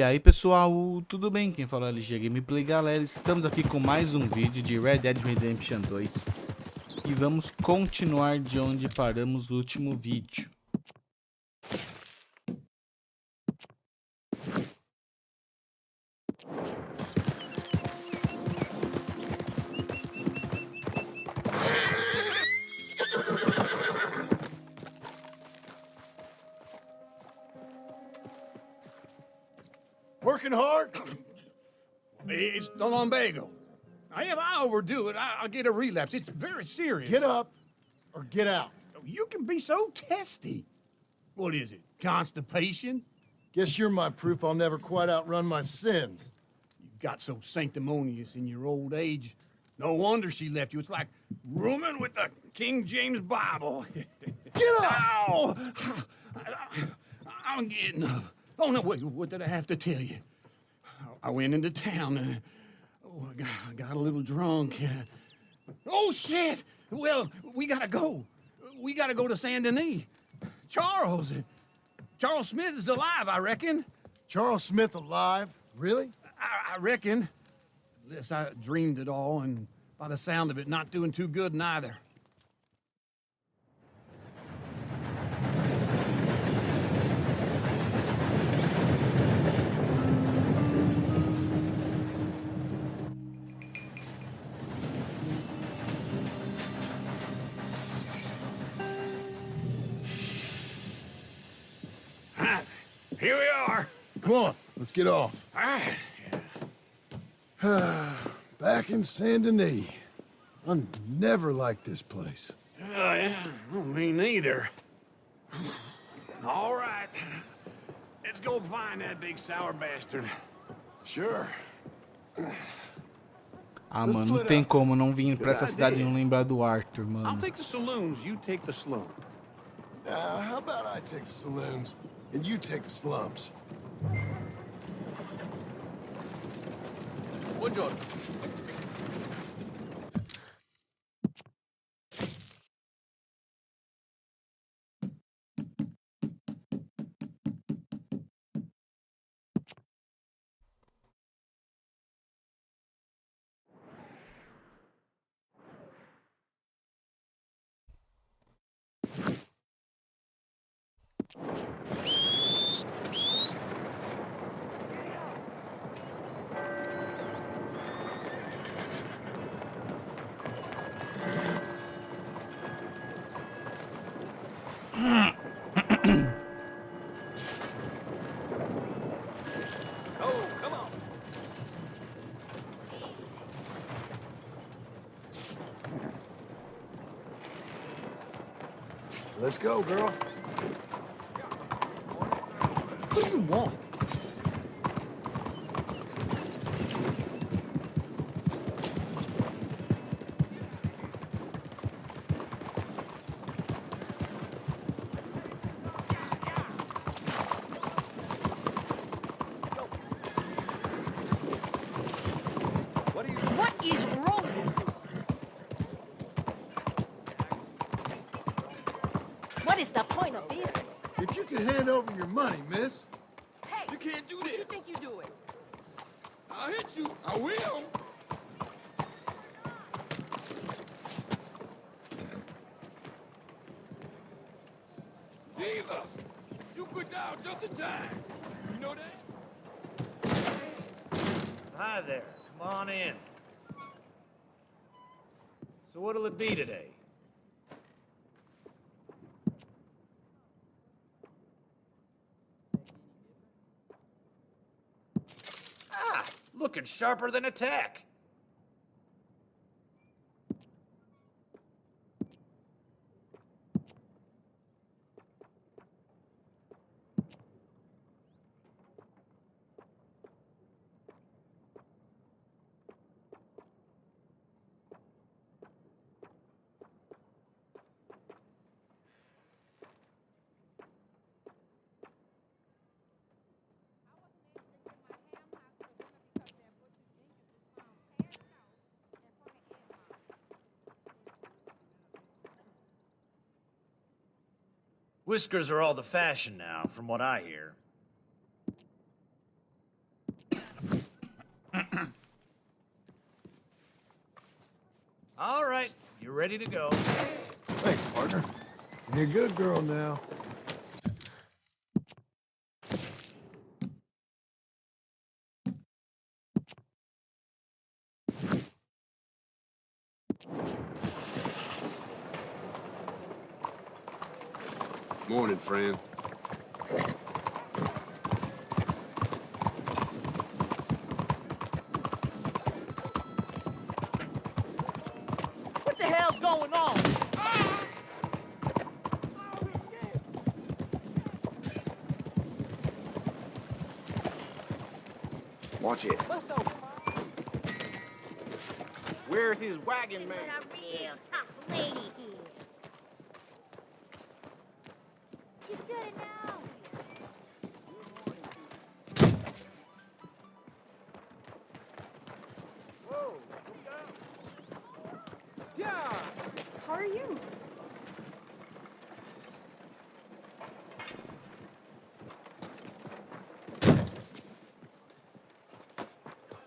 aí pessoal, tudo bem? Quem fala é LG Gameplay, galera. Estamos aqui com mais um vídeo de Red Dead Redemption 2 e vamos continuar de onde paramos o último vídeo. Working hard? It's the lumbago. If I overdo it, I'll get a relapse. It's very serious. Get up or get out. You can be so testy. What is it? Constipation? Guess you're my proof I'll never quite outrun my sins. You got so sanctimonious in your old age. No wonder she left you. It's like rooming with the King James Bible. Get up! Ow! I'm getting up. Oh, no, wait, what did I have to tell you? I went into town. I got a little drunk. Oh, shit! Well, we gotta go. We gotta go to Saint Denis. Charles Smith is alive, I reckon. Charles Smith alive? Really? I reckon. Unless I dreamed it all, and by the sound of it, not doing too good neither. Here we are. Come on, let's get off. All right. Back in Saint Denis. I never liked this place. Yeah, well, me neither. All right. Let's go find that big sour bastard. Sure. Ah, mano, não tem como não vir pra essa cidade e não lembrar do Arthur, I'll mano. take the saloons, you take the slum. How about I take the saloons and you take the slums? Buongiorno. Oh, come on. Let's go, girl. What do you want? What is wrong with you? What is the point of this? If you could hand over your money, miss. Hey! You can't do What this. you think you doing? I'll hit you. I will. Jesus! You quit down just in time. You know that? Hi there. Come on in. So what'll it be today? Ah, looking sharper than a tack. Whiskers are all the fashion now, from what I hear. ready to go. Hey, partner. You're a good girl now. Morning, friend. What the hell's going on? Watch it. What's so? Where's his wagon man? A real tough lady here. You should have known. How are you?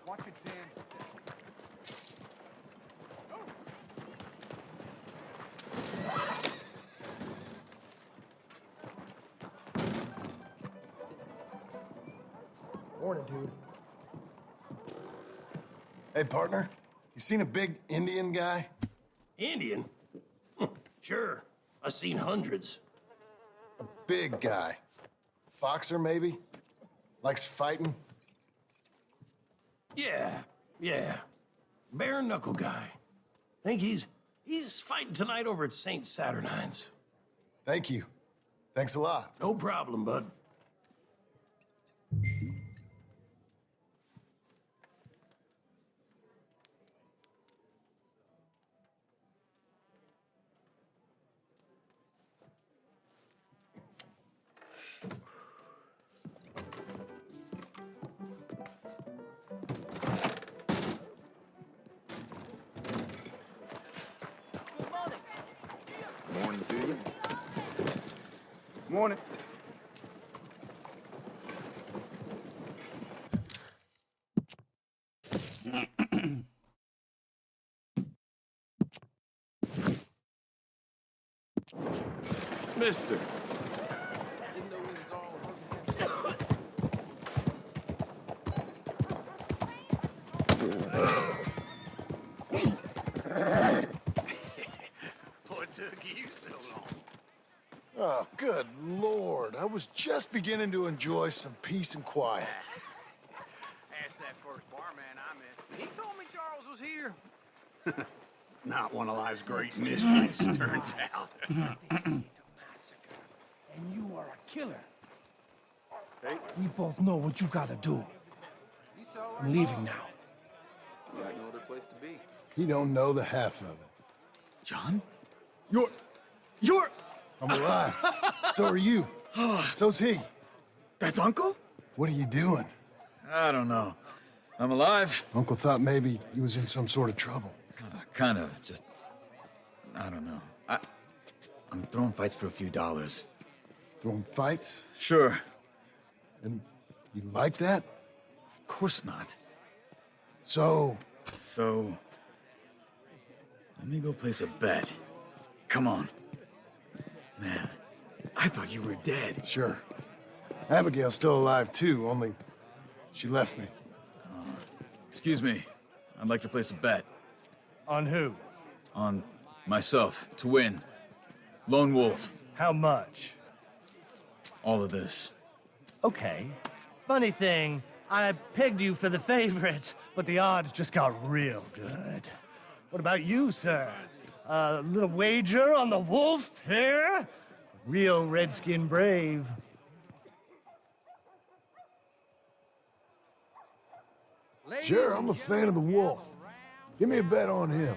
Watch your damn step. Morning, dude. Hey, partner. You seen a big Indian guy? Indian? Sure. I've seen hundreds. Big guy. Boxer, maybe? Likes fighting? Yeah. Bare knuckle guy. Think he's fighting tonight over at St. Saturnine's. Thank you. Thanks a lot. No problem, bud. Morning to you. Morning. Mister. What took you so long? Oh, good Lord. I was just beginning to enjoy some peace and quiet. Ask that first barman I met. He told me Charles was here. Not one of life's great mysteries, turns out. And you are a killer. We both know what you gotta do. I'm leaving now. You got no other place to be. You don't know the half of it. John? You're... I'm alive. So are you. So's he. That's Uncle? What are you doing? I don't know. I'm alive. Uncle thought maybe he was in some sort of trouble. Kind of. Just... I don't know. I'm throwing fights for a few dollars. Throwing fights? Sure. And you like that? Of course not. So... So... Let me go place a bet. Come on. Man, I thought you were dead. Sure. Abigail's still alive, too, only she left me. Excuse me. I'd like to place a bet. On who? On myself, to win. Lone Wolf. How much? All of this. Okay. Funny thing, I pegged you for the favorite, but the odds just got real good. What about you, sir? A little wager on the wolf here? Real redskin brave. Sure, I'm a fan of the wolf. Give me a bet on him.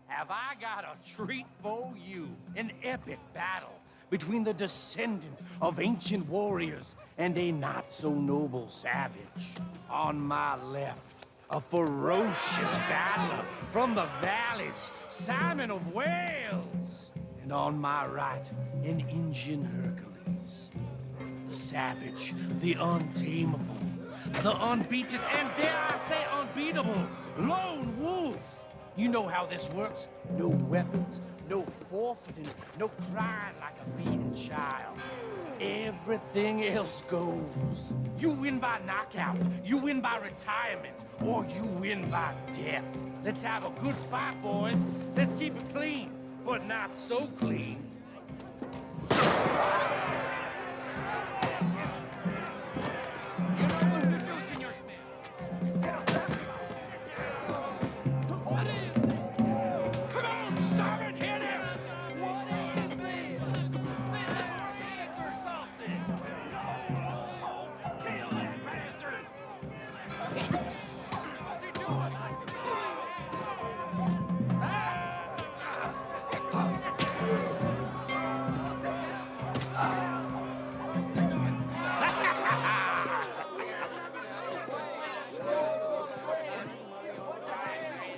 Have I got a treat for you? An epic battle between the descendant of ancient warriors and a not-so-noble savage. On my left, a ferocious battler from the valleys, Simon of Wales. And on my right, an Indian Hercules. The savage, the untamable, the unbeaten, and dare I say unbeatable, Lone Wolf. You know how this works. No weapons, no forfeiting, no crying like a beaten child. Everything else goes. You win by knockout, you win by retirement, or you win by death. Let's have a good fight, boys. Let's keep it clean, but not so clean. You're not introducing your smell. What is this? Come on, Sergeant, hit him! What is this? This is our dick or something! No! Kill that bastard! What's he doing?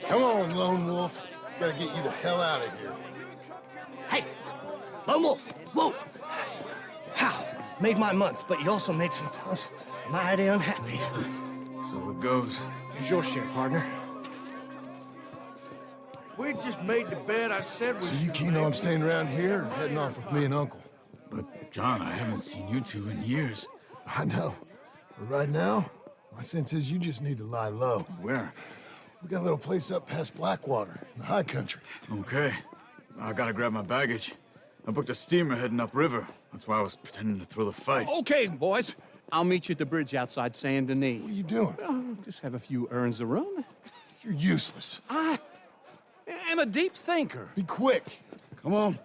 Come on, Lone Wolf. Gotta get you the hell out of here. Hey, Lone Wolf, whoa! How? Made my month, but you also made some fellas mighty unhappy. So it goes. Here's your share, partner. If we just made the bed I said we So you keen on staying around here or heading off with me and Uncle? But, John, I haven't seen you two in years. I know. But right now, my sense is you just need to lie low. Where? We got a little place up past Blackwater, in the high country. Okay. I gotta grab my baggage. I booked a steamer heading upriver. That's why I was pretending to throw the fight. Okay, boys. I'll meet you at the bridge outside Saint Denis. What are you doing? Oh, just have a few errands to run. You're useless. I am a deep thinker. Be quick. Come on.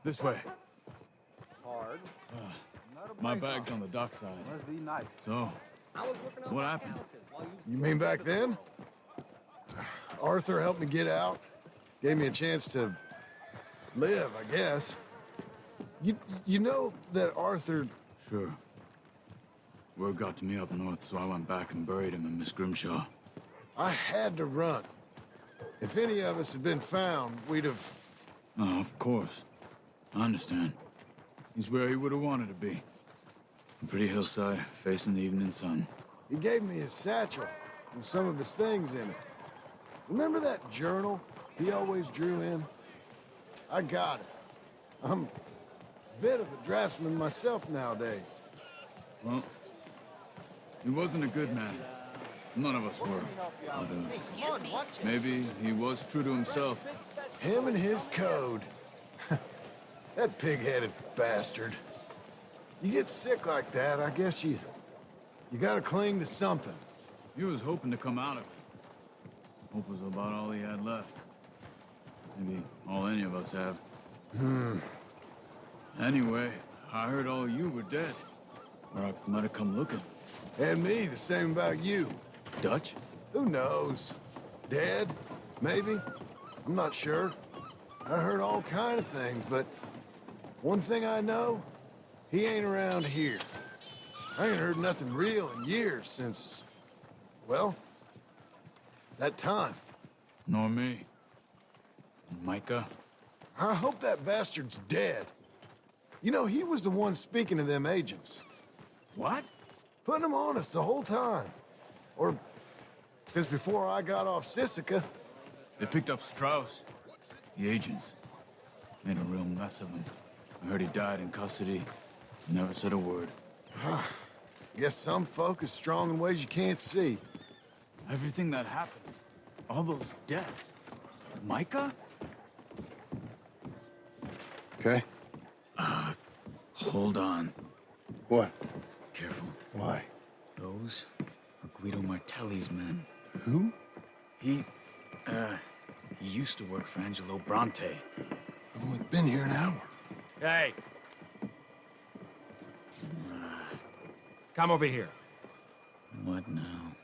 This way. Hard. My bag's on the dockside. Must be nice. So, what happened? You mean back then? Arthur helped me get out. Gave me a chance to live, I guess. You know that Arthur... Sure. Word got to me up north, so I went back and buried him in Miss Grimshaw. I had to run. If any of us had been found, we'd have... Oh, of course. I understand. He's where he would have wanted to be. A pretty hillside, facing the evening sun. He gave me his satchel with some of his things in it. Remember that journal he always drew in? I got it. I'm a bit of a draftsman myself nowadays. Well, he wasn't a good man. None of us were. But, maybe he was true to himself. Him and his code. That pig-headed bastard. You get sick like that, I guess you gotta cling to something. He was hoping to come out of it. Hope was about all he had left. Maybe all any of us have. Anyway, I heard all you were dead. Or I might have come looking. And me, the same about you. Dutch? Who knows? Dead? Maybe? I'm not sure. I heard all kind of things, but one thing I know, he ain't around here. I ain't heard nothing real in years since, well, that time. Nor me. And Micah? I hope that bastard's dead. You know, he was the one speaking to them agents. What? Putting them on us the whole time. Or since before I got off Sisika. They picked up Strauss. The agents. Made a real mess of him. I heard he died in custody. Never said a word. Guess some folk is strong in ways you can't see. Everything that happened. All those deaths. Micah? Okay. Hold on. What? Careful. Why? Those are Guido Martelli's men. Who? He used to work for Angelo Bronte. I've only been here an hour. Hey. Come over here. What now?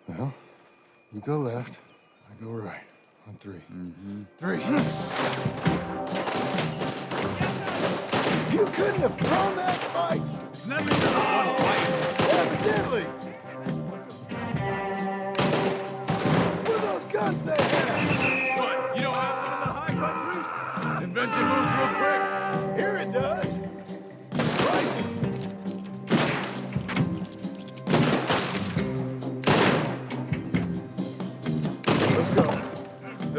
Well, you go left, I go right. On three. Three. You couldn't have thrown that fight! It's never been one fight! Evidently! What are those guns they have? What? You don't have one in the high country? Invention moves real quick. Here it does. Right.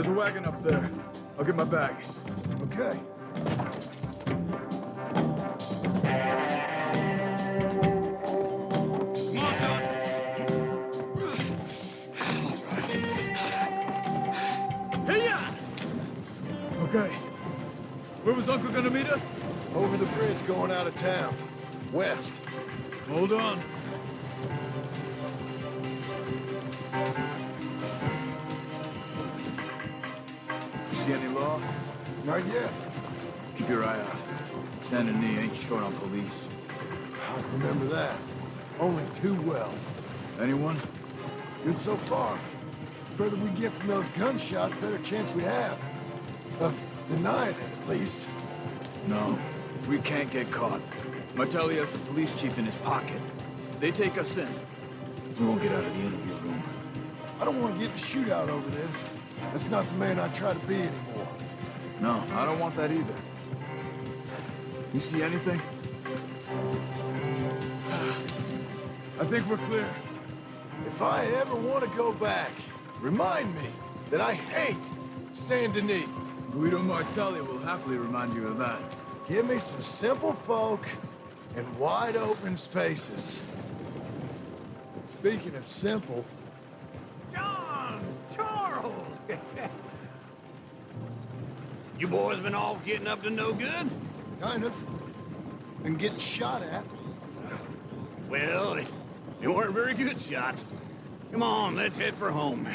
There's a wagon up there. I'll get my bag. Okay. Okay. Where was Uncle gonna meet us? Over the bridge going out of town. West. Hold on. You see any law? Not yet. Keep your eye out. Saint Denis ain't short on police. I remember that. Only too well. Anyone? Good so far. Further we get from those gunshots, better chance we have. Of denying it, at least. No. We can't get caught. Martelli has the police chief in his pocket. If they take us in, we won't get out of the interview room. I don't want to get in a shootout over this. That's not the man I try to be anymore. No, I don't want that either. You see anything? I think we're clear. If I ever want to go back, remind me that I hate Saint Denis. Guido Martelli will happily remind you of that. Give me some simple folk and wide open spaces. Speaking of simple, John! Charles! You boys been all getting up to no good? kind of, and getting shot at. Well, they weren't very good shots. Come on, let's head for home.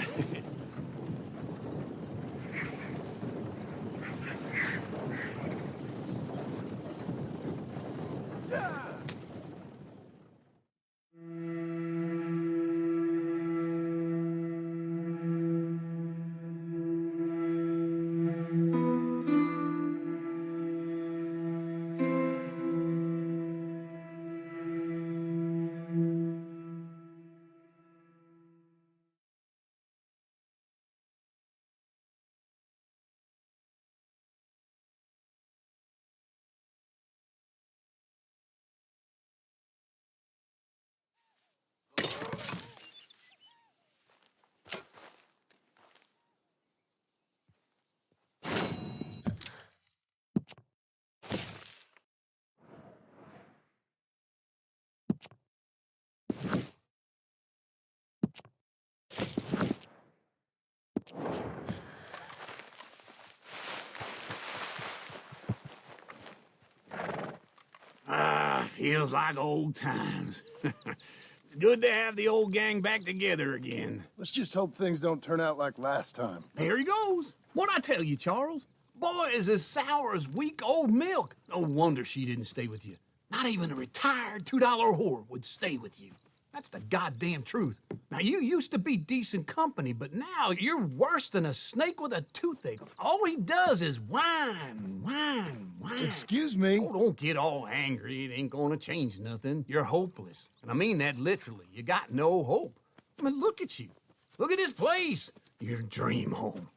Feels like old times. It's good to have the old gang back together again. Let's just hope things don't turn out like last time. There he goes. What'd I tell you, Charles? Boy is as sour as weak old milk. No wonder she didn't stay with you. Not even a retired $2 whore would stay with you. That's the goddamn truth. Now, you used to be decent company, but now you're worse than a snake with a toothache. All he does is whine, whine, whine. Excuse me? Oh, don't get all angry. It ain't gonna change nothing. You're hopeless. And I mean that literally. You got no hope. I mean, look at you. Look at this place. Your dream home.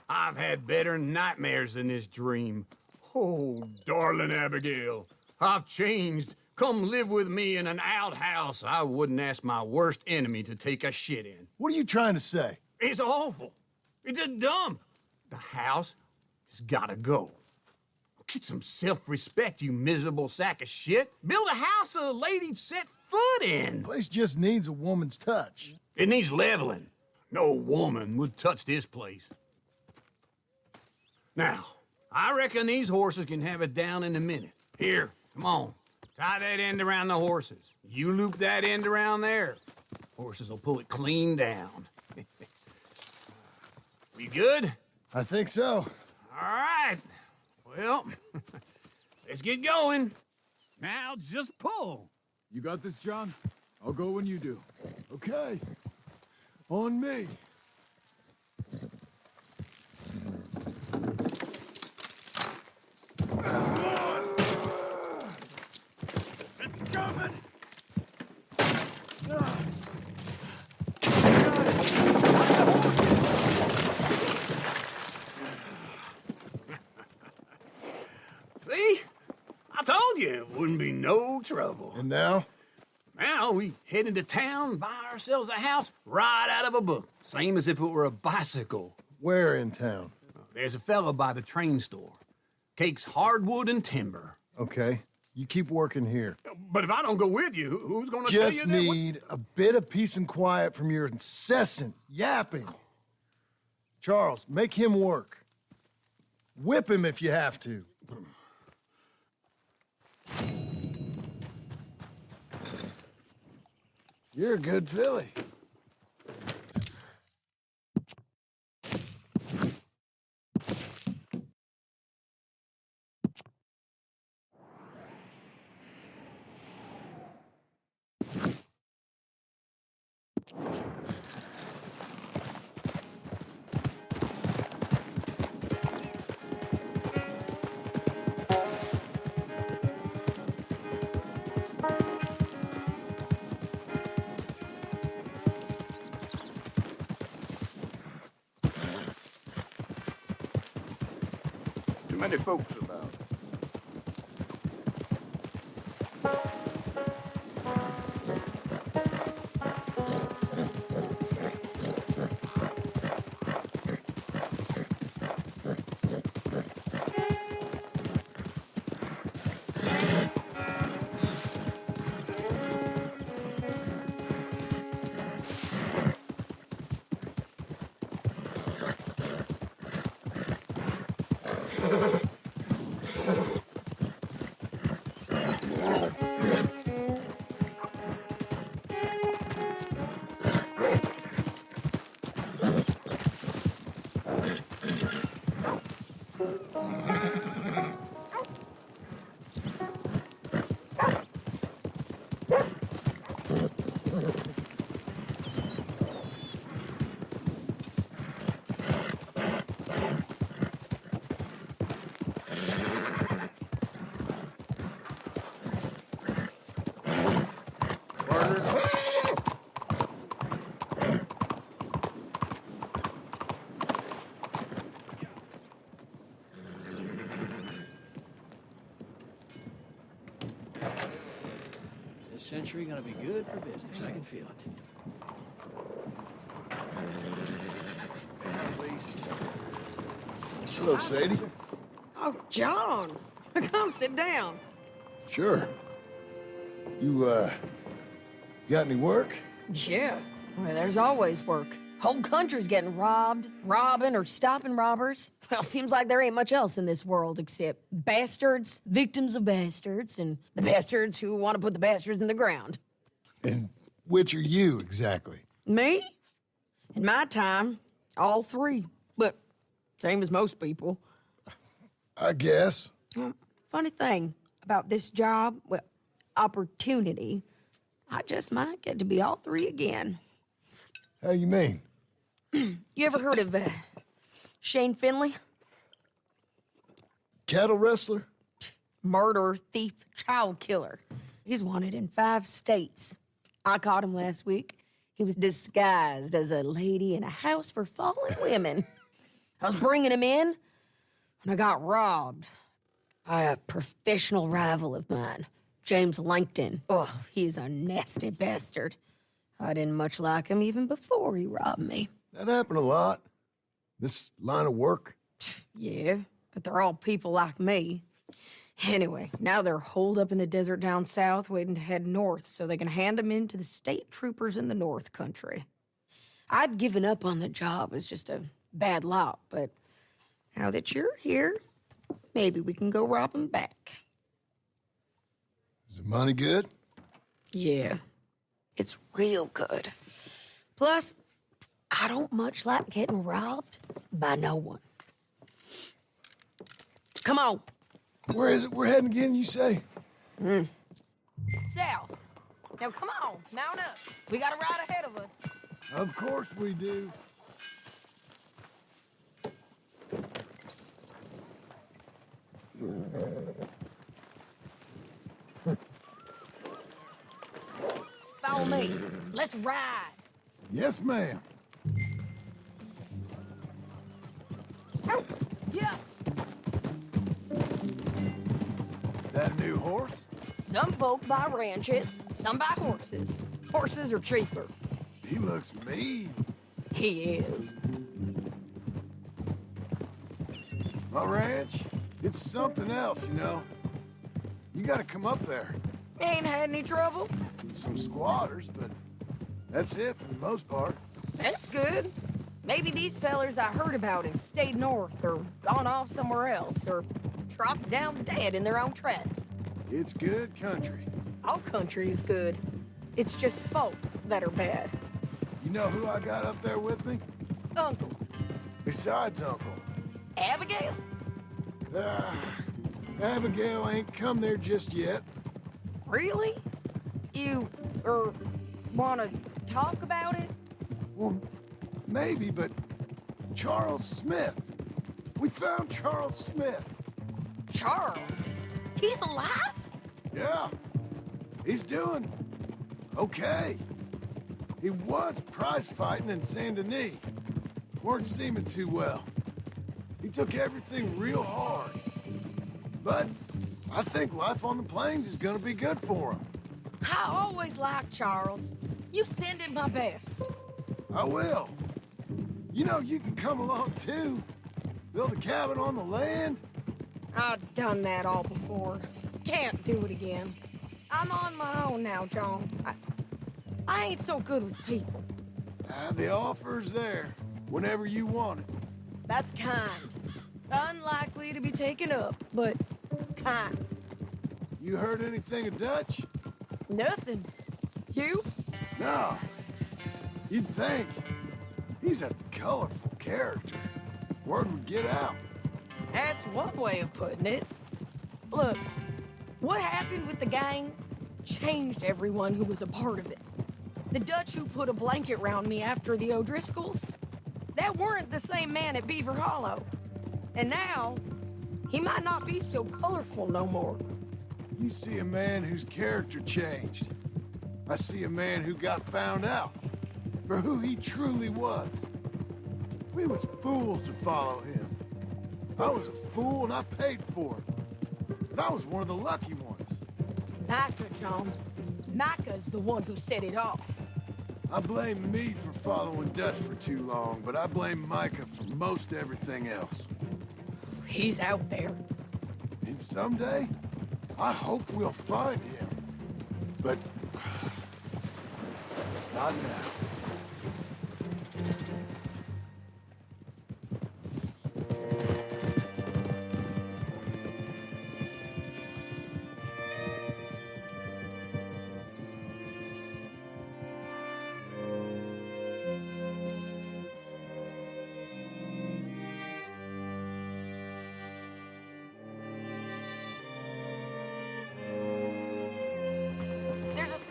I've had better nightmares than this dream. Oh, darling Abigail, I've changed. Come live with me in an outhouse I wouldn't ask my worst enemy to take a shit in. What are you trying to say? It's awful. It's a dump. The house has gotta go. Get some self-respect, you miserable sack of shit. Build a house a lady'd set foot in. Place just needs a woman's touch. It needs leveling. No woman would touch this place. Now, I reckon these horses can have it down in a minute. Here, come on. Tie that end around the horses. You loop that end around there. Horses will pull it clean down. We good? I think so. All right. Well, let's get going. Now just pull. You got this, John? I'll go when you do. Okay. On me. It's coming. See? I told you it wouldn't be no trouble. And now? Now we head into town, buy ourselves a house right out of a book. Same as if it were a bicycle. Where in town? There's a fella by the train store. Cakes hardwood and timber. Okay. You keep working here. But if I don't go with you, who's gonna tell you Just that? need a bit of peace and quiet from your incessant yapping. Charles, make him work. Whip him if you have to. You're a good filly. Too many folks about. This century gonna be good for business. I can feel it. Hello, Sadie. Oh, John. Come sit down. Sure. You, got any work? Yeah. Well, there's always work. Whole country's getting robbed, robbing, or stopping robbers. Well, seems like there ain't much else in this world except bastards, victims of bastards, and the bastards who want to put the bastards in the ground. And which are you, exactly? Me? In my time, all three. But same as most people. I guess. Funny thing about this job, well, opportunity, I just might get to be all three again. How you mean? You ever heard of Shane Finley? Cattle wrestler? Murderer, thief, child killer. He's wanted in 5 states. I caught him last week. He was disguised as a lady in a house for fallen women. I was bringing him in, and I got robbed by a professional rival of mine, James Langton. Oh, he's a nasty bastard. I didn't much like him even before he robbed me. That happened a lot. This line of work. Yeah, but they're all people like me. Anyway, now they're holed up in the desert down south, waiting to head north so they can hand them in to the state troopers in the north country. I'd given up on the job as just a bad lot, but now that you're here, maybe we can go rob them back. Is the money good? Yeah, it's real good. Plus, I don't much like getting robbed by no one. Come on. Where is it we're heading again, you say? South. Now, come on, mount up. We got a ride ahead of us. Of course we do. Follow me. Let's ride. Yes, ma'am. Yeah. That new horse? Some folk buy ranches, some buy horses. Horses are cheaper. He looks mean. He is. My ranch, it's something else, you know. You gotta come up there. Ain't had any trouble? Some squatters, but that's it for the most part. That's good. Maybe these fellers I heard about have stayed north or gone off somewhere else or dropped down dead in their own tracks. It's good country. All country is good. It's just folk that are bad. You know who I got up there with me? Uncle. Besides Uncle. Abigail? Abigail ain't come there just yet. Really? You, wanna talk about it? Well, maybe, but Charles Smith. We found Charles Smith. Charles? He's alive? Yeah. He's doing okay. He was prize fighting in Saint Denis. Weren't seeming too well. He took everything real hard. But I think life on the plains is gonna be good for him. I always liked Charles. You send him my best. I will. You know, you can come along too. Build a cabin on the land. I've done that all before. Can't do it again. I'm on my own now, John. I ain't so good with people. The offer's there whenever you want it. That's kind. Unlikely to be taken up, but kind. You heard anything of Dutch? Nothing. You? No. You'd think. He's a colorful character. Word would get out. That's one way of putting it. Look, what happened with the gang changed everyone who was a part of it. The Dutch who put a blanket round me after the O'Driscolls, that weren't the same man at Beaver Hollow. And now, he might not be so colorful no more. You see a man whose character changed. I see a man who got found out for who he truly was. We was fools to follow him. I was a fool and I paid for it. But I was one of the lucky ones. Micah, John. Micah's the one who set it off. I blame me for following Dutch for too long, but I blame Micah for most everything else. He's out there. And someday, I hope we'll find him. But not now.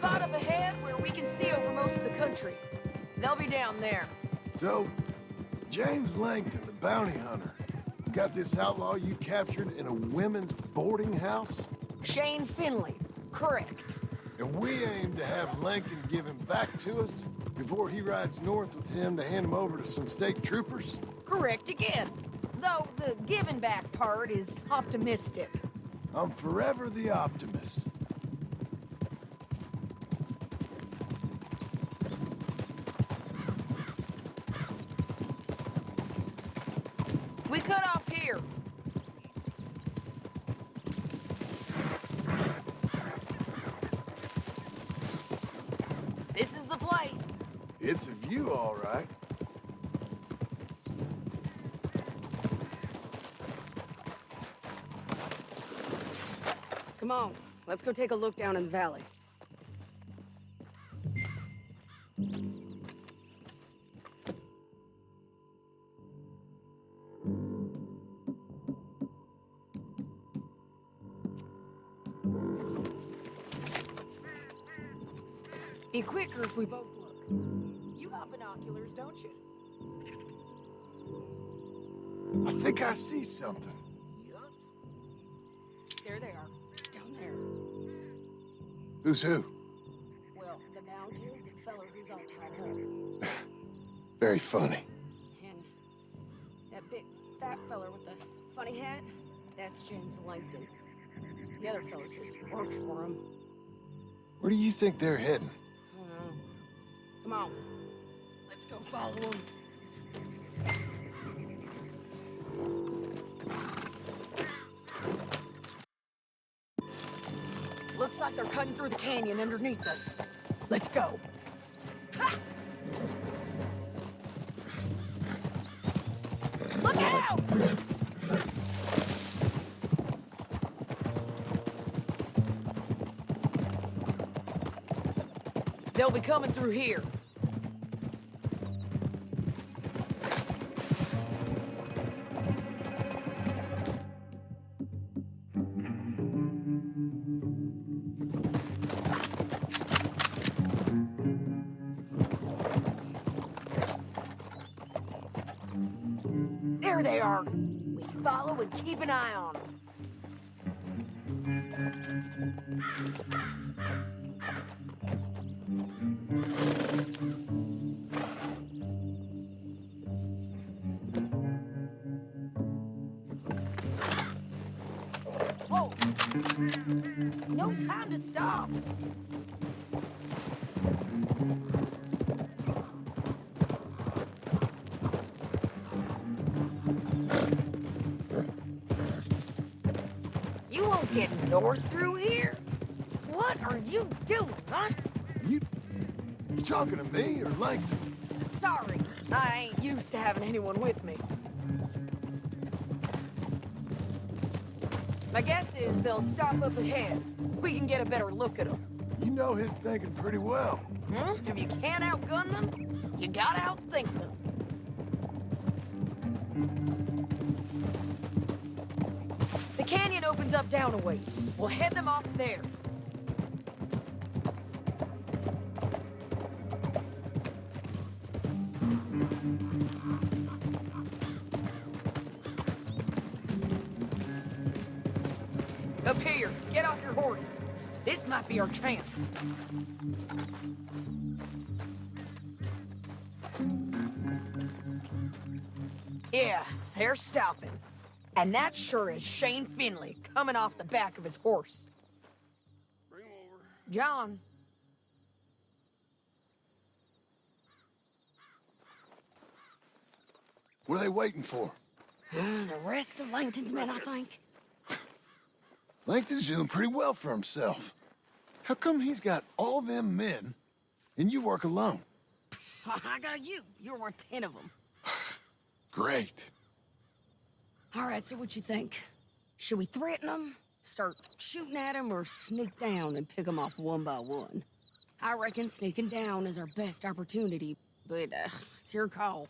Spot up ahead where we can see over most of the country. They'll be down there. So, James Langton, the bounty hunter, has got this outlaw you captured in a women's boarding house? Shane Finley, correct. And we aim to have Langton give him back to us before he rides north with him to hand him over to some state troopers? Correct again. Though the giving back part is optimistic. I'm forever the optimist. We cut off here. This is the place. It's a view, all right. Come on, let's go take a look down in the valley. Be quicker if we both look. You got binoculars, don't you? I think I see something. Yup. There they are, down there. Who's who? Well, the Mount is the feller who's all tied up. Very funny. And that big fat feller with the funny hat, that's James Langton. The other fellas just worked for him. Where do you think they're heading? I don't know. Come on. Let's go follow them. like they're cutting through the canyon underneath us. Let's go. Ha! Look out! They'll be coming through here. There they are. We follow and keep an eye on them. Whoa! No time to stop. You won't get north through here. What are you doing, huh? You talking to me or Langton? Sorry, I ain't used to having anyone with me. My guess is they'll stop up ahead. We can get a better look at them. You know his thinking pretty well. If you can't outgun them, you gotta outthink them. The canyon opens up down a ways. We'll head them off there. Up here, get off your horse. This might be our chance. Yeah, they're stopping. And that sure is Shane Finley coming off the back of his horse. Bring him over. John. What are they waiting for? The rest of Langton's men, I think. Langton's doing pretty well for himself. How come he's got all them men and you work alone? I got you. You're worth 10 of them. Great. All right, so what you think? Should we threaten them, start shooting at them, or sneak down and pick them off one by one? I reckon sneaking down is our best opportunity, but it's your call.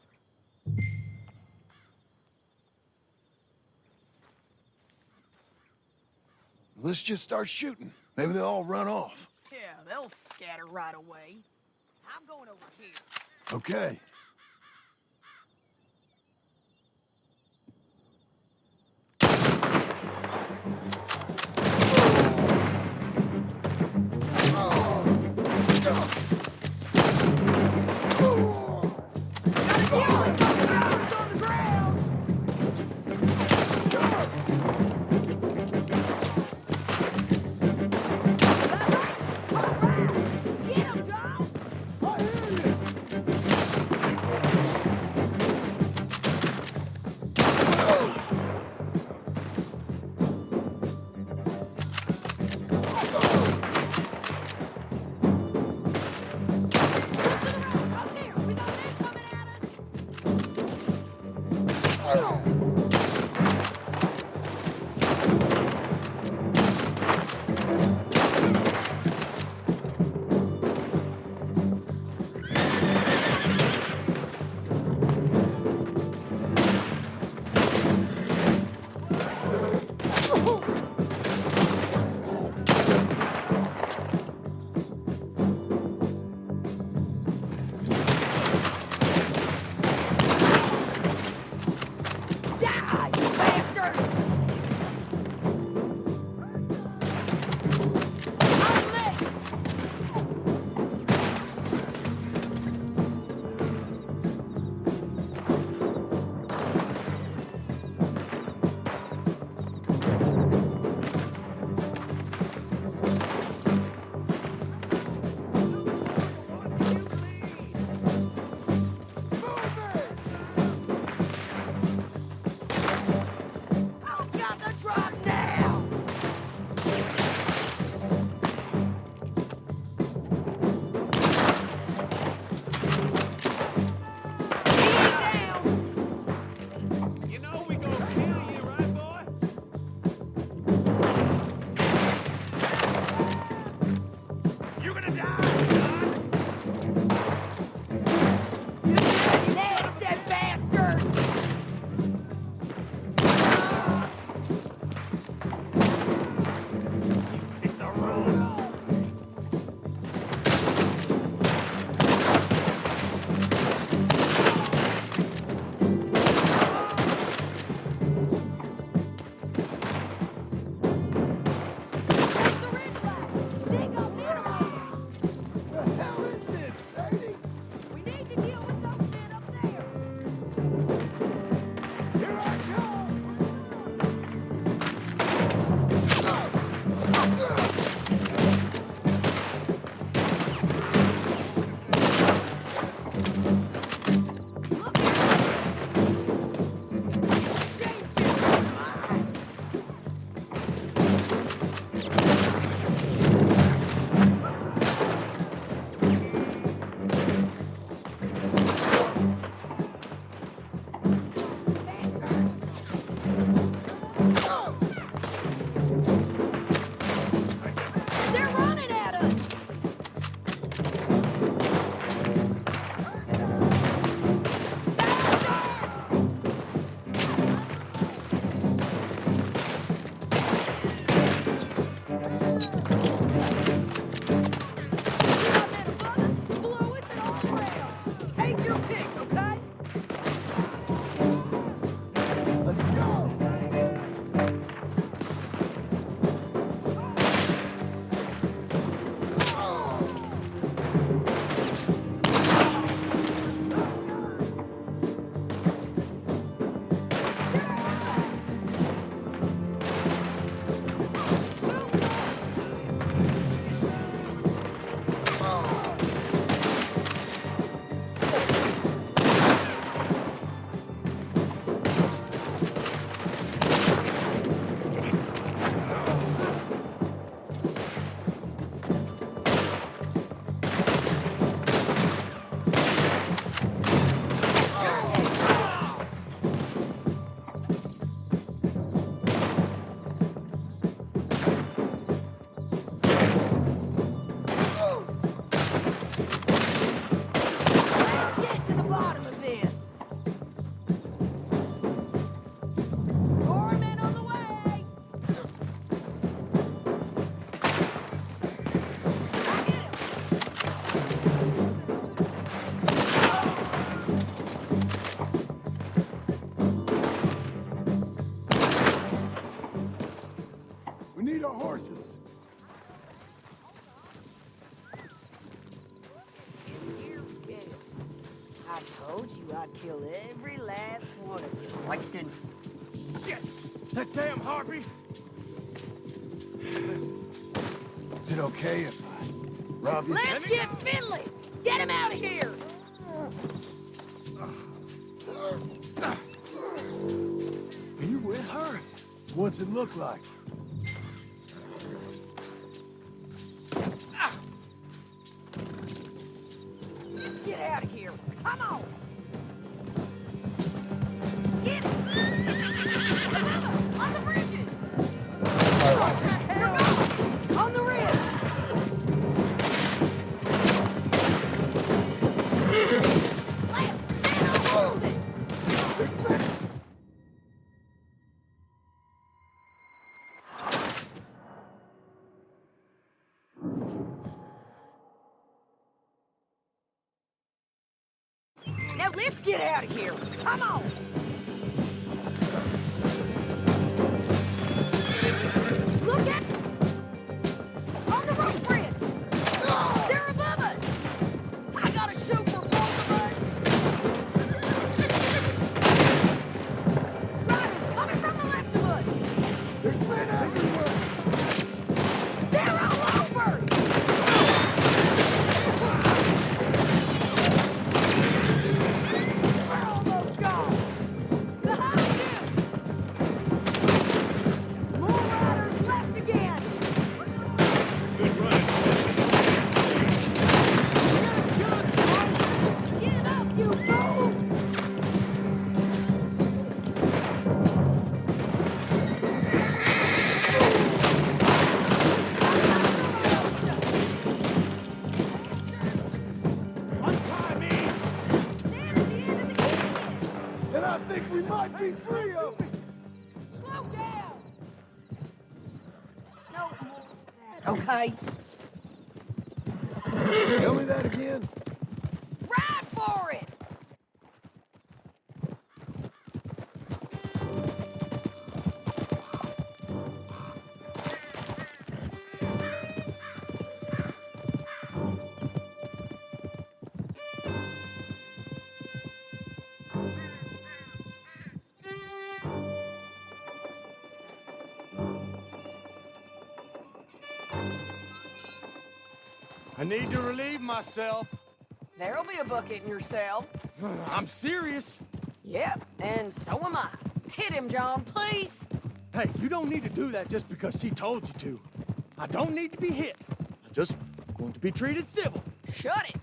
Let's just start shooting. Maybe they'll all run off. Yeah, they'll scatter right away. I'm going over here. Okay. our horses. I told you I'd kill every last one of you, Plankton. Shit! That damn harpy! Is it okay if I rob you? Let's get Finley! Get him out of here! Are you with her? What's it look like? Get out of here! Come on! Get him! Above us! On the bridges! We're going! On the ridge! Lance, man on horses! Now let's get out of here! Come on! Look at... On the rope bridge! They're above us! I gotta shoot for both of us! Riders coming from the left of us! There's men everywhere! They're all over! We're almost gone! Behind you! More riders left again! Get up, you fools! Untie me! Stand at the end of the canyon! And I think we might be free of it! Slow down! No more of that, okay? Tell me that again? Ride for it! I need to relieve myself. There'll be a bucket in your cell. I'm serious. Yep, and so am I. Hit him, John, please. Hey, you don't need to do that just because she told you to. I don't need to be hit. I just want to be treated civil. Shut it.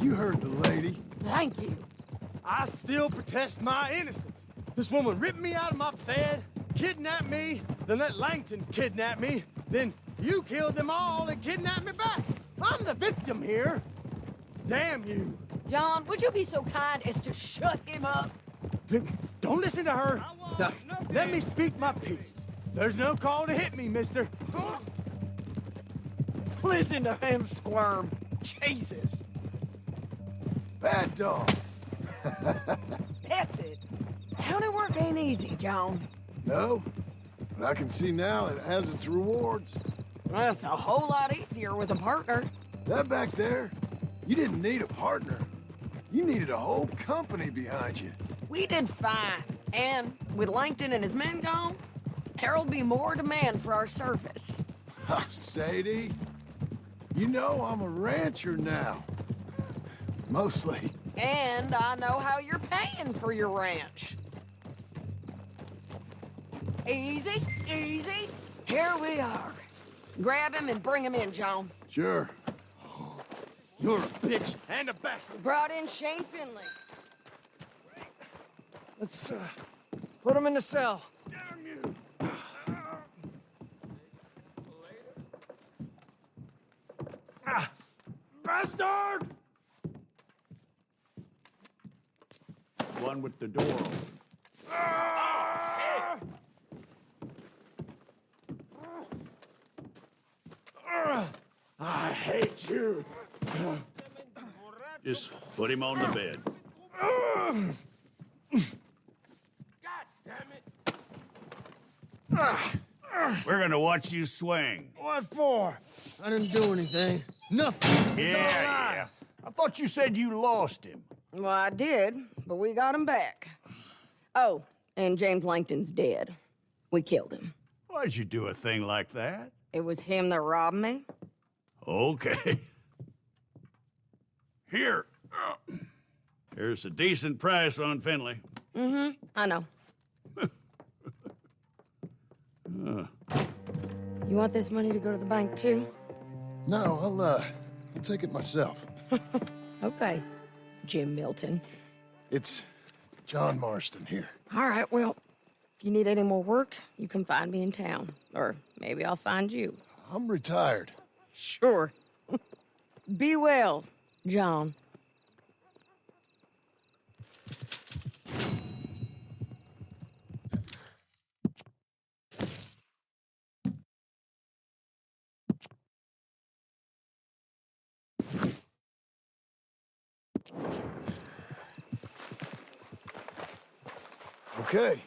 You heard the lady. Thank you. I still protest my innocence. This woman ripped me out of my bed, kidnapped me, then let Langton kidnap me, then you killed them all and kidnapped me back. I'm the victim here. Damn you. John, would you be so kind as to shut him up? Don't listen to her. Now, let me speak my piece. There's no call to hit me, mister. Listen to him squirm. Jesus. Bad dog. That's it. County work ain't easy, John. No, but I can see now it has its rewards. That's a whole lot easier with a partner. That back there, you didn't need a partner. You needed a whole company behind you. We did fine. And with Langton and his men gone, there'll be more demand for our service. Sadie, you know I'm a rancher now. Mostly. And I know how you're paying for your ranch. Easy, easy. Here we are. Grab him and bring him in, John. Sure. You're a bitch and a bastard. Brought in Shane Finley. Let's put him in the cell. Damn you! Bastard! One with the door open. I hate you. Just put him on the bed. God damn it! We're gonna watch you swing. What for? I didn't do anything. Nothing. Yeah. I thought you said you lost him. Well, I did, but we got him back. Oh, and James Langton's dead. We killed him. Why'd you do a thing like that? It was him that robbed me. Okay. Here. Here's a decent price on Finley. I know. You want this money to go to the bank, too? No, I'll take it myself. Okay, Jim Milton. It's John Marston here. All right, well, if you need any more work, you can find me in town. Or maybe I'll find you. I'm retired. Sure. Be well, John. Okay.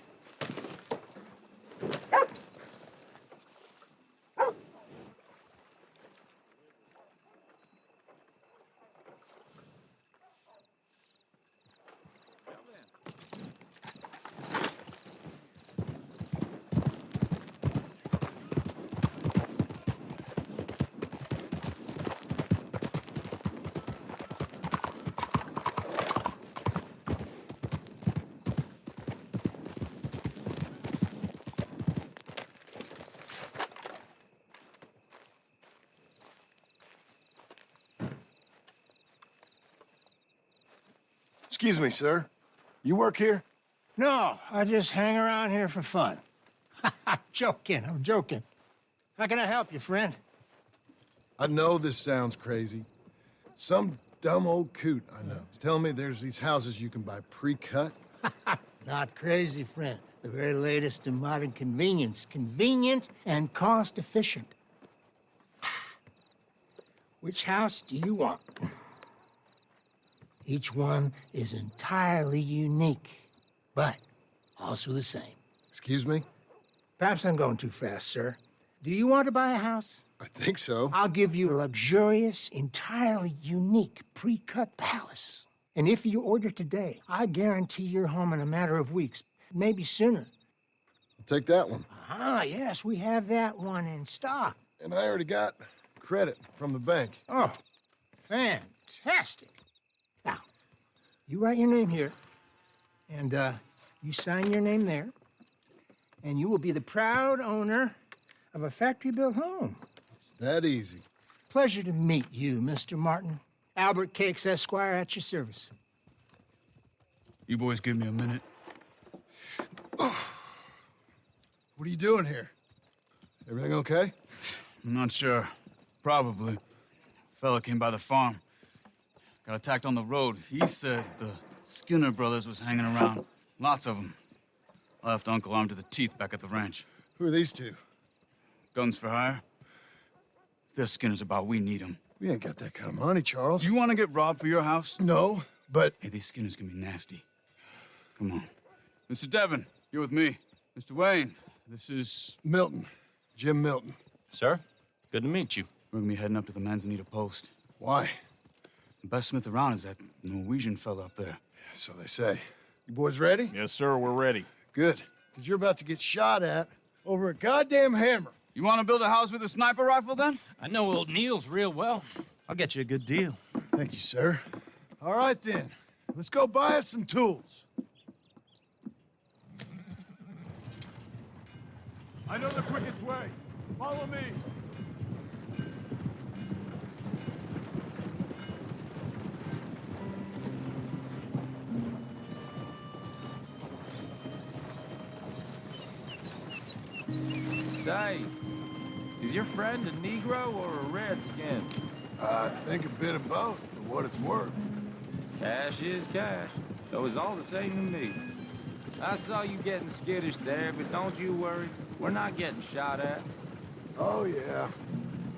Excuse me, sir. You work here? No, I just hang around here for fun. I'm joking. How can I help you, friend? I know this sounds crazy. Some dumb old coot I know is telling me there's these houses you can buy pre-cut. Not crazy, friend. The very latest in modern convenience. Convenient and cost-efficient. Which house do you want? Each one is entirely unique, but also the same. Excuse me? Perhaps I'm going too fast, sir. Do you want to buy a house? I think so. I'll give you a luxurious, entirely unique pre-cut palace. And if you order today, I guarantee you're home in a matter of weeks, maybe sooner. I'll take that one. Ah, yes, we have that one in stock. And I already got credit from the bank. Oh, fantastic. Now, you write your name here, and you sign your name there, and you will be the proud owner of a factory-built home. It's that easy. Pleasure to meet you, Mr. Martin. Albert Cakes, Esquire, at your service. You boys give me a minute. What are you doing here? Everything okay? I'm not sure. Probably. Fella came by the farm. Got attacked on the road. He said the Skinner brothers was hanging around. Lots of them. I left Uncle armed to the teeth back at the ranch. Who are these two? Guns for hire. If they're Skinner's about, we need them. We ain't got that kind of money, Charles. You want to get robbed for your house? No, but... Hey, these Skinners can be nasty. Come on. Mr. Devon, you're with me. Mr. Wayne, this is... Milton. Jim Milton. Sir, good to meet you. We're gonna be heading up to the Manzanita post. Why? The best smith around is that Norwegian fella up there. So they say. You boys ready? Yes, sir, we're ready. Good. Because you're about to get shot at over a goddamn hammer. You want to build a house with a sniper rifle, then? I know old Neil's real well. I'll get you a good deal. Thank you, sir. All right, then. Let's go buy us some tools. I know the quickest way. Follow me. Say, is your friend a Negro or a Redskin? I think a bit of both, for what it's worth. Cash is cash, though it's all the same to me. I saw you getting skittish there, but don't you worry. We're not getting shot at. Oh, yeah.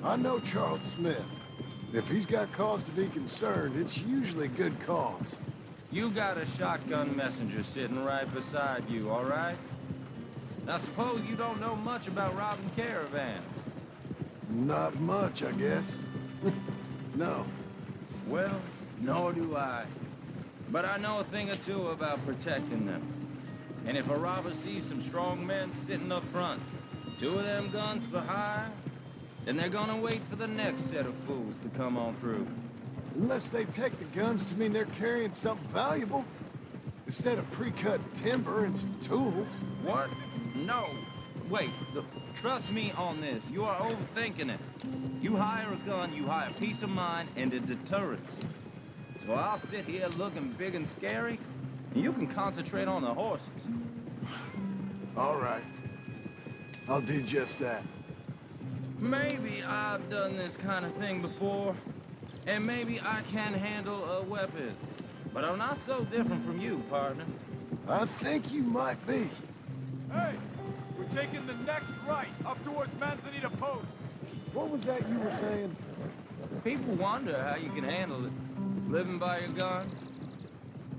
I know Charles Smith. If he's got cause to be concerned, it's usually good cause. You got a shotgun messenger sitting right beside you, all right? Now, suppose you don't know much about robbing caravans. Not much, I guess. No. Well, nor do I. But I know a thing or two about protecting them. And if a robber sees some strong men sitting up front, 2 of them guns for hire, then they're gonna wait for the next set of fools to come on through. Unless they take the guns to mean they're carrying something valuable. Instead of pre-cut timber and some tools. What? No. Wait, look, trust me on this. You are overthinking it. You hire a gun, you hire peace of mind and a deterrence. So I'll sit here looking big and scary, and you can concentrate on the horses. All right. I'll do just that. Maybe I've done this kind of thing before, and maybe I can handle a weapon. But I'm not so different from you, partner. I think you might be. Hey, we're taking the next right, up towards Manzanita Post. What was that you were saying? People wonder how you can handle it, living by your gun.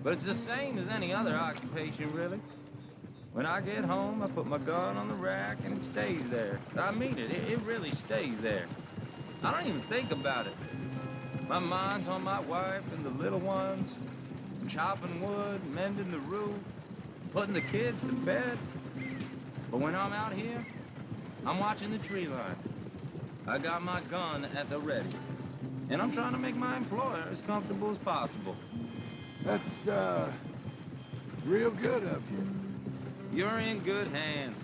But it's the same as any other occupation, really. When I get home, I put my gun on the rack and it stays there. I mean it, it really stays there. I don't even think about it. My mind's on my wife and the little ones. I'm chopping wood, mending the roof, putting the kids to bed. But when I'm out here, I'm watching the tree line. I got my gun at the ready. And I'm trying to make my employer as comfortable as possible. That's, real good of you. You're in good hands.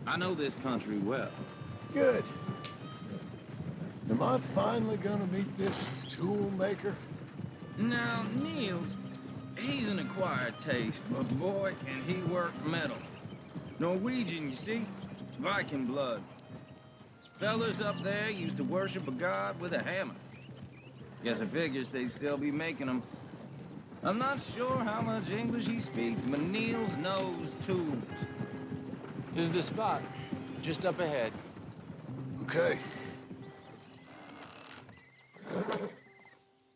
I know this country well. Good. Am I finally gonna meet this tool maker? Now, Niels, he's an acquired taste, but boy, can he work metal. Norwegian, you see? Viking blood. Fellas up there used to worship a god with a hammer. Guess I figures they'd still be making them. I'm not sure how much English he speaks, but Niels knows tools. This is the spot, just up ahead. Okay.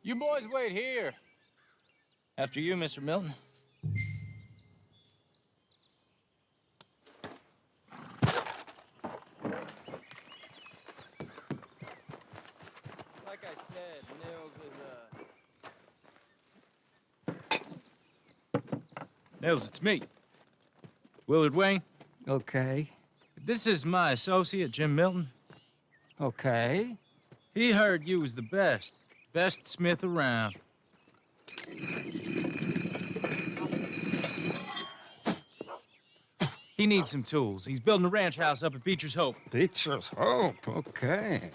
You boys wait here. After you, Mr. Milton. Like I said, Nils, it's me. Willard Wayne. Okay. This is my associate, Jim Milton. Okay. He heard you was the best. Best smith around. He needs some tools. He's building a ranch house up at Beecher's Hope. Beecher's Hope, okay.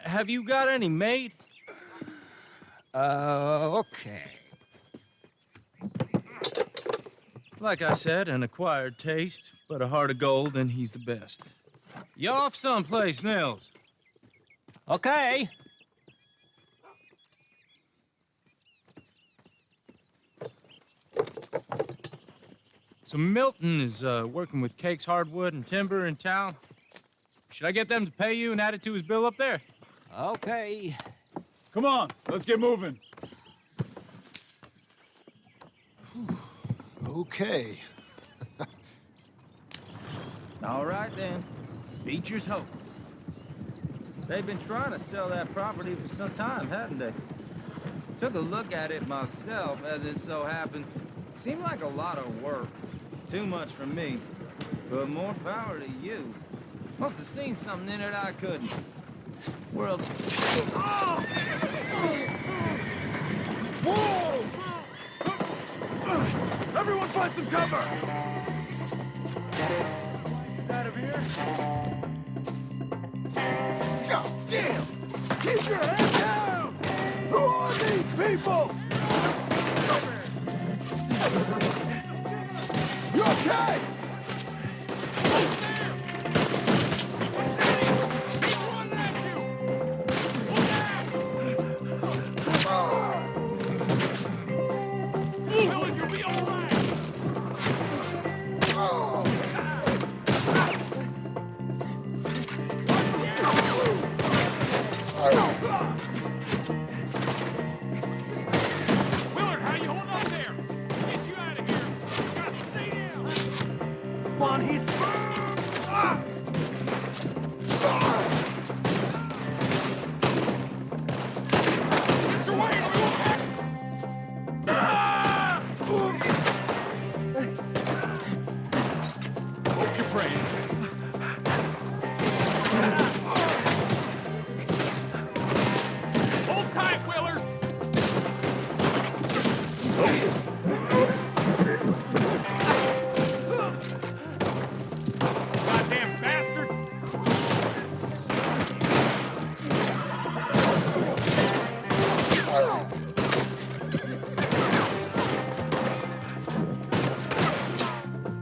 Have you got any made? Okay. Like I said, an acquired taste, but a heart of gold, and he's the best. You off someplace, Nils? Okay. So Milton is working with Cake's Hardwood and Timber in town. Should I get them to pay you and add it to his bill up there? Okay. Come on, let's get moving. Okay. All right, then. Beecher's Hope. They've been trying to sell that property for some time, hadn't they? Took a look at it myself, as it so happens. Seemed like a lot of work. Too much for me. But more power to you. Must have seen something in it I couldn't. World... Oh! Whoa! Everyone find some cover! Out of here. God damn! Keep your head down! Who are these people? You okay? Village, you'll be all right. one, he's... Mr. Wayne, are you okay? Hope you're brave. Hold tight, Willard! Goddamn bastards!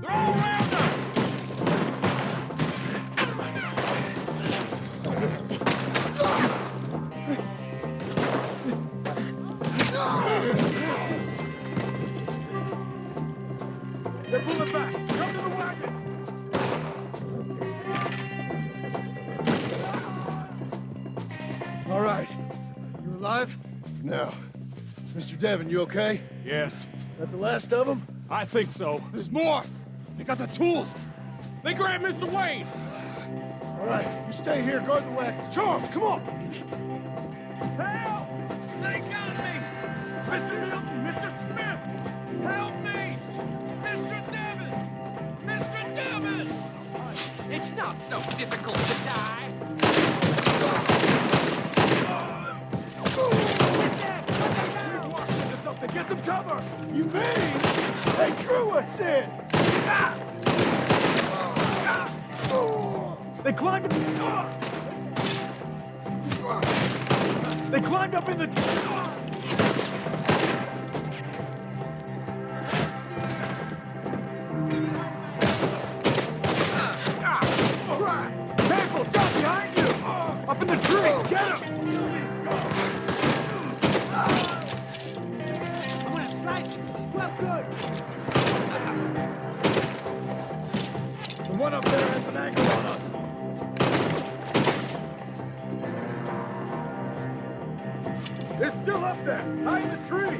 They're all around us! They're pulling back! Come to the wagons! All right. You alive? Now. Mr. Devon, you okay? Yes, That the last of them? I think so. There's more! They got the tools! They grabbed Mr. Wayne! All right, you stay here, guard the wagons. Charles, come on! Help! They got me! Mr. Milton! Mr. Smith! Help me! Mr. Devon! Mr. Devon! It's not so difficult to die. We've walked into something! Get some cover! You mean they drew us in? They climbed up... They climbed up in the... Crap! Careful! Down behind you! Up in the tree! Get him! I'm gonna slice you! Well, good! The one up there has an angle on us! They're still up there! High in the tree!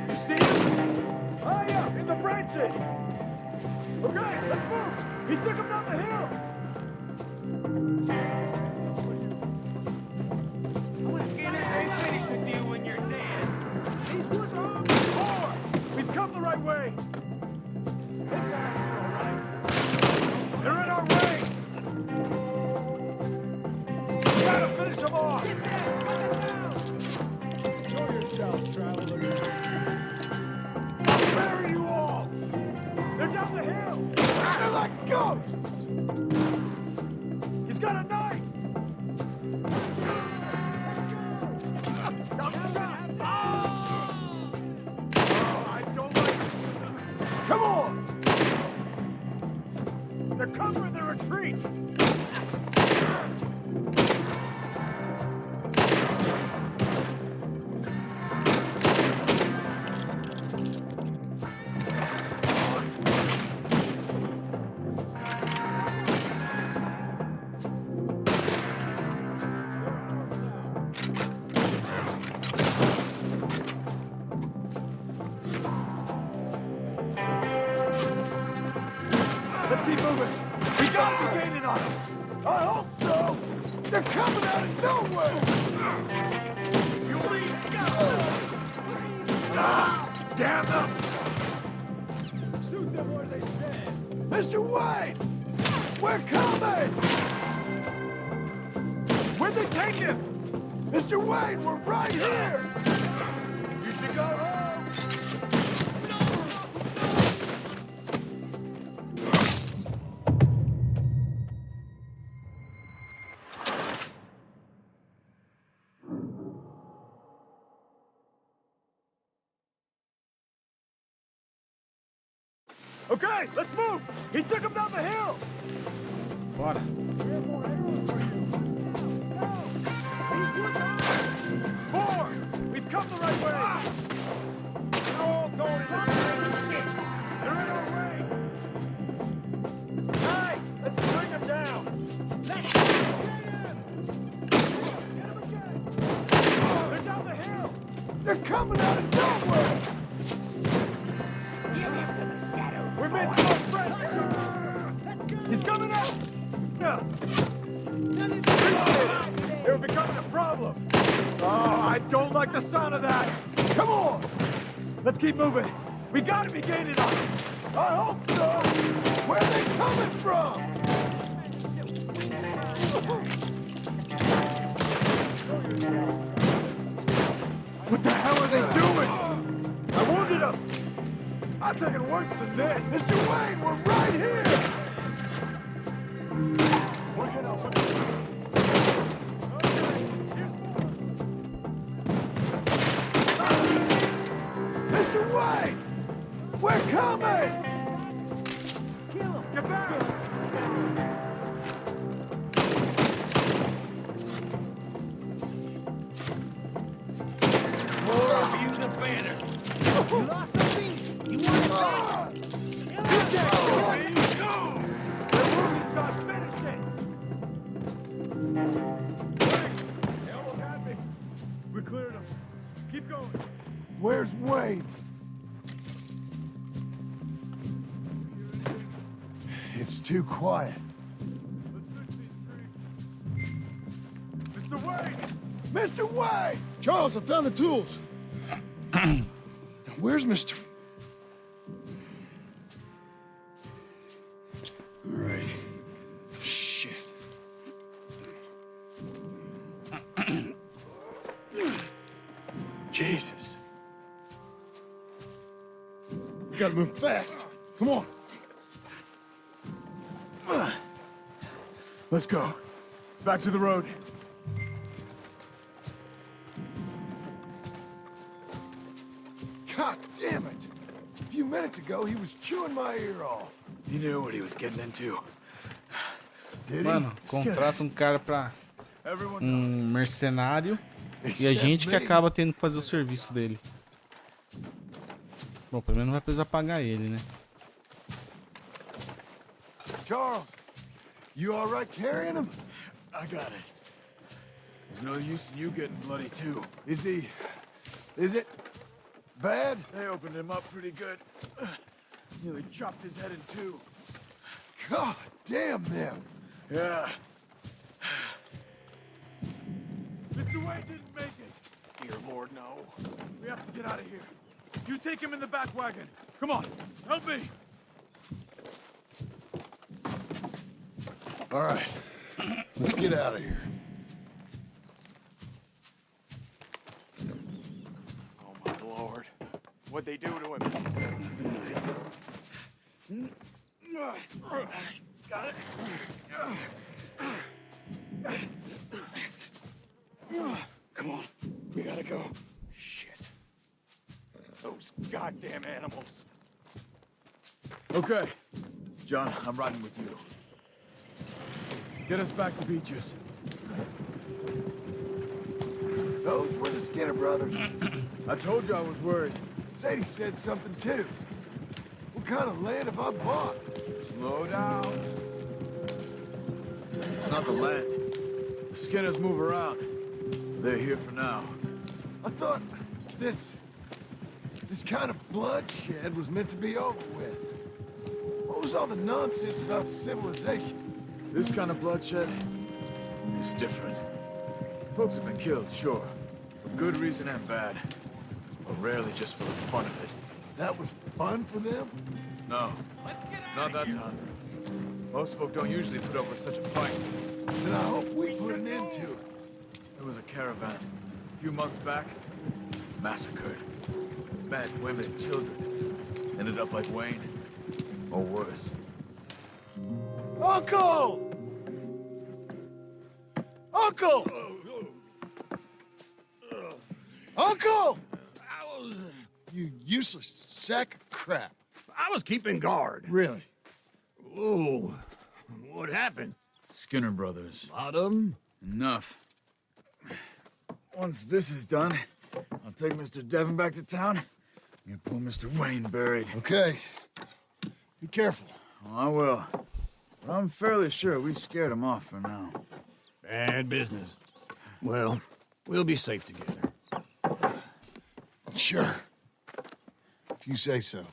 You see him? High up in the branches! Okay, let's move! He took him down the hill! Guinness ain't finished with you when you're dead. These woods are on more! We've come the right way! They're in our way! We gotta finish them off! Show yourself, traveler. I'll bury you all! They're down the hill! They're like ghosts! He's got a knife! I'm shot! Oh, I don't like it. Come on! They're covering the retreat! Let's keep moving. We got the gate on them. I hope so. They're coming out of nowhere. You leave. Damn them. Shoot them where they stand. Mr. Wayne, we're coming. Where'd they take him? Mr. Wayne, we're right here. You should go home. Okay, let's move! He took him down the hill! What? More! We've come the right way! They're all going in the same ditch! They're in our way! Hey, let's bring them down! Let's get him! Get him again! They're down the hill! They're coming out of nowhere! We're meant to go friends! He's coming out! No! They're becoming a problem! Oh, I don't like the sound of that! Come on! Let's keep moving! We gotta be gaining on them! I hope so! Where are they coming from? What the hell are they doing? I wounded him! I'm taking worse than this! Mr. Wayne, we're right here! Mr. Wayne! We're coming! Get back! More of you, the better. You lost something? You want it back? He's dead! They're wounded, John! Finish it! They almost had me. We cleared them. Keep going. Where's Wayne? It's too quiet. Mr. Wayne! Mr. Wayne! Charles, I found the tools. Now, where's Mr. All right. Shit. Jesus. We gotta move fast. Come on. Let's go. Back to the road. God damn it! A few minutes ago, he was chewing my ear off. He knew what he was getting into. Did he? Mano, contrata um cara pra... mercenário. E a gente que acaba tendo que fazer o serviço dele. Bom, pelo menos não vai precisar pagar ele, né? Charles, you all right carrying him? I got it. There's no use in you getting bloody too. Is he... is it... bad? They opened him up pretty good. Nearly chopped his head in two. God damn them! Yeah. Mr. Wayne didn't make it. Dear Lord, no. We have to get out of here. You take him in the back wagon. Come on, help me. All right, let's get out of here. Oh, my Lord. What'd they do to him? Got it. Come on, we gotta go. Shit. Those goddamn animals. Okay. John, I'm riding with you. Get us back to Beaches. Those were the Skinner brothers. I told you I was worried. Sadie said something too. What kind of land have I bought? Slow down. It's not the land. The Skinners move around. They're here for now. I thought this kind of bloodshed was meant to be over with. What was all the nonsense about civilization? This kind of bloodshed is different. Folks have been killed, sure. For good reason and bad. But rarely just for the fun of it. That was fun for them? No. Not that time. Most folk don't usually put up with such a fight. Then I hope we put an end to it. There was a caravan. A few months back. Massacred. Men, women, children. Ended up like Wayne. Or worse. Uncle! Uncle! Uncle! You useless sack of crap. I was keeping guard. Really? Whoa. What happened? Skinner brothers. A lot of them? Enough. Once this is done, I'll take Mr. Devon back to town and get poor Mr. Wayne buried. Okay. Be careful. Oh, I will. But I'm fairly sure we scared him off for now. Bad business. Well, we'll be safe together. Sure. If you say so.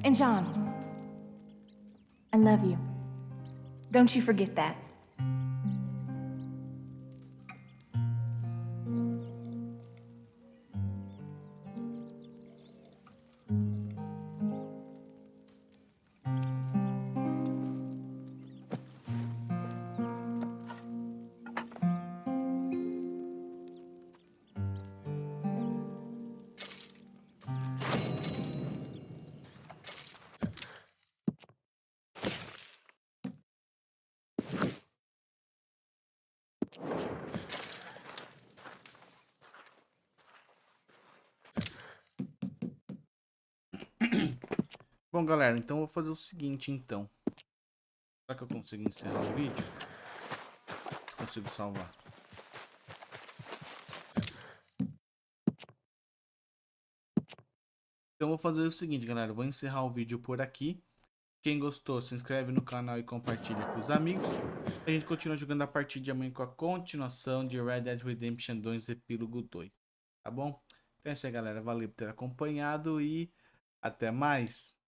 And John, I love you. Don't you forget that. Bom, galera, então eu vou fazer o seguinte, então. Será que eu consigo encerrar o vídeo? Consigo salvar. Então eu vou fazer o seguinte, galera. Eu vou encerrar o vídeo por aqui. Quem gostou, se inscreve no canal e compartilha com os amigos. A gente continua jogando a partir de amanhã com a continuação de Red Dead Redemption 2 Epílogo 2. Tá bom? Então é isso aí, galera. Valeu por ter acompanhado e até mais.